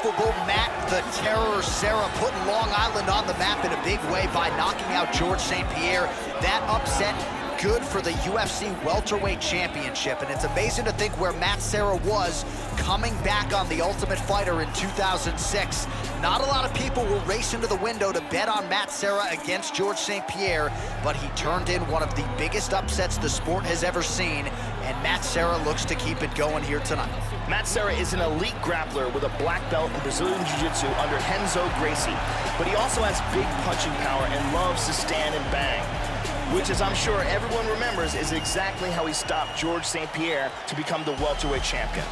insufferable Matt the Terror Serra putting Long Island on the map in a big way by knocking out George St. Pierre. That upset good for the UFC welterweight championship, and it's amazing to think where Matt Serra was coming back on The Ultimate Fighter in 2006. Not a lot of people were racing to the window to bet on Matt Serra against George St. Pierre, but he turned in one of the biggest upsets the sport has ever seen, and Matt Serra looks to keep it going here tonight. Matt Serra is an elite grappler with a black belt in Brazilian Jiu-Jitsu under Renzo Gracie, but he also has big punching power and loves to stand and bang, which, as I'm sure everyone remembers, is exactly how he stopped George St. Pierre to become the welterweight champion.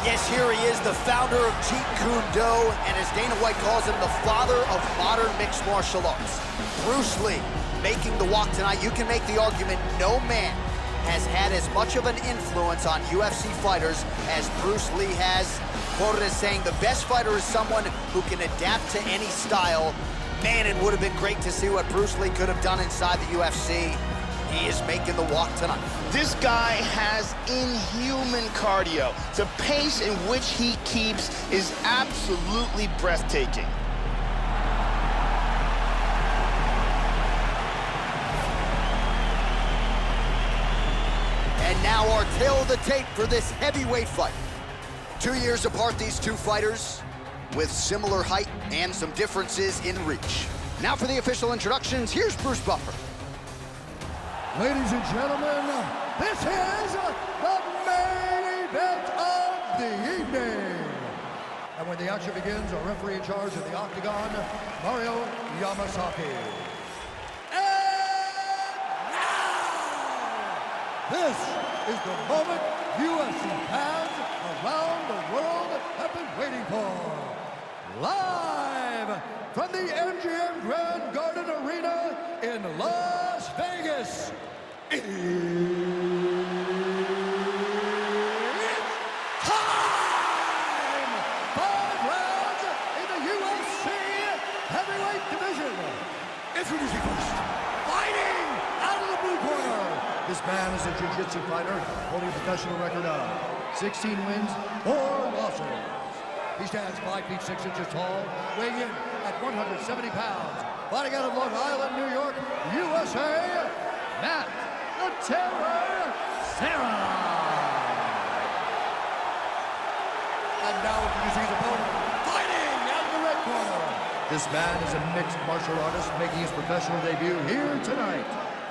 Yes, here he is, the founder of Jeet Kune Do, and as Dana White calls him, the father of modern mixed martial arts. Bruce Lee making the walk tonight. You can make the argument no man has had as much of an influence on UFC fighters as Bruce Lee has. Quoted as saying, the best fighter is someone who can adapt to any style. Man, it would have been great to see what Bruce Lee could have done inside the UFC. He is making the walk tonight. This guy has inhuman cardio. The pace in which he keeps is absolutely breathtaking. And now our tail of the tape for this heavyweight fight. 2 years apart, these two fighters, with similar height and some differences in reach. Now for the official introductions, here's Bruce Buffer. Ladies and gentlemen, this is the main event of the evening. And when the action begins, our referee in charge of the octagon, Mario Yamasaki. And now, this is the moment UFC fans around the world have been waiting for. Live from the MGM Grand Garden Arena in Las Vegas. It's time! 5 rounds in the UFC heavyweight division. Introducing first, fighting out of the blue corner. This man is a jiu-jitsu fighter holding a professional record of 16 wins, 4 losses. He stands 5 feet 6 inches tall, weighing in at 170 pounds. Fighting out of Long Island, New York, USA, Matt the Terror Serra. And now introducing his opponent, fighting out of the red corner. This man is a mixed martial artist making his professional debut here tonight.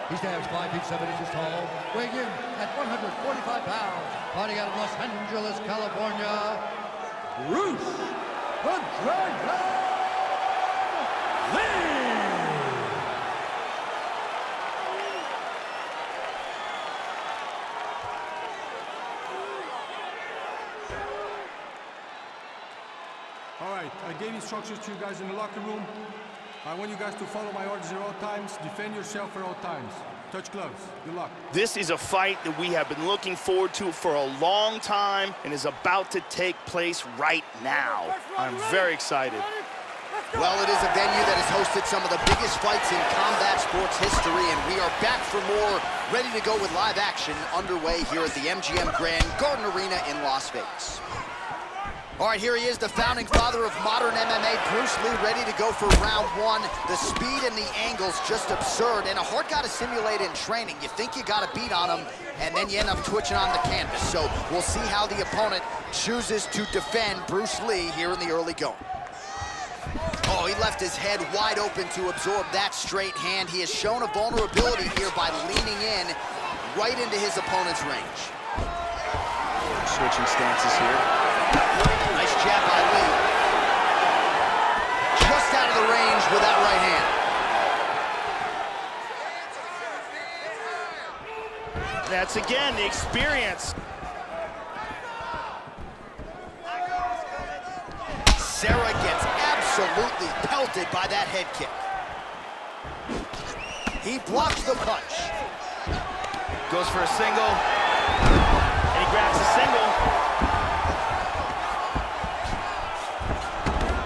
He stands 5 feet 7 inches tall, weighing in at 145 pounds. Fighting out of Los Angeles, California, Bruce the Dragon Lee! All right, I gave instructions to you guys in the locker room. I want you guys to follow my orders at all times, defend yourself at all times. Touch gloves. Good luck. This is a fight that we have been looking forward to for a long time and is about to take place right now. I'm very excited. Well, it is a venue that has hosted some of the biggest fights in combat sports history, and we are back for more, ready to go with live action underway here at the MGM Grand Garden Arena in Las Vegas. All right, here he is, the founding father of modern MMA, Bruce Lee, ready to go for round 1. The speed and the angles just absurd, and a hard guy to simulate in training. You think you got a beat on him, and then you end up twitching on the canvas. So we'll see how the opponent chooses to defend Bruce Lee here in the early going. Oh, he left his head wide open to absorb that straight hand. He has shown a vulnerability here by leaning in right into his opponent's range. Switching stances here. Nice jab by Lee. Just out of the range with that right hand. That's, again, the experience. Serra gets absolutely pelted by that head kick. He blocks the punch. Goes for a single, and he grabs a single.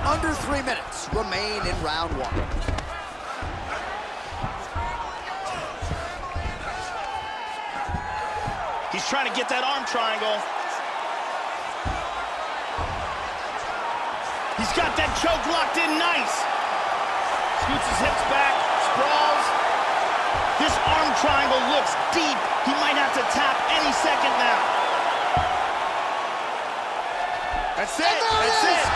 Under 3 minutes remain in round 1. He's trying to get that arm triangle. got that choke locked in nice. Scoots his hips back, sprawls. This arm triangle looks deep. He might have to tap any second now. That's it, that's it.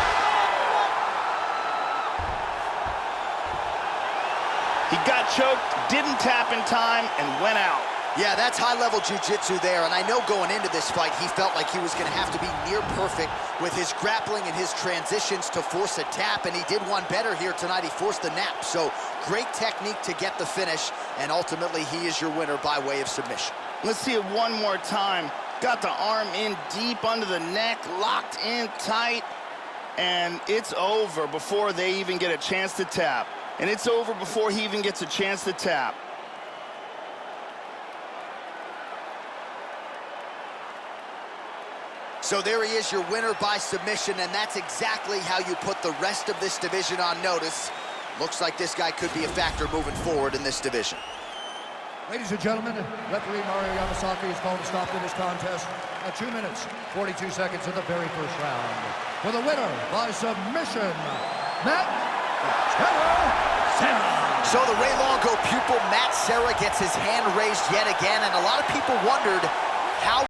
He got choked, didn't tap in time, and went out. Yeah, that's high-level jiu-jitsu there, and I know going into this fight, he felt like he was going to have to be near perfect with his grappling and his transitions to force a tap, and he did one better here tonight. He forced the nap, so great technique to get the finish, and ultimately he is your winner by way of submission. Let's see it one more time. Got the arm in deep under the neck, locked in tight, and it's over before they even get a chance to tap. And it's over before he even gets a chance to tap. So there he is, your winner by submission, and that's exactly how you put the rest of this division on notice. Looks like this guy could be a factor moving forward in this division. Ladies and gentlemen, referee Mario Yamasaki has called a stop to this contest at 2 minutes, 42 seconds of the very first round. For the winner by submission, Matt Serra. So the Ray Longo pupil, Matt Serra, gets his hand raised yet again, and a lot of people wondered how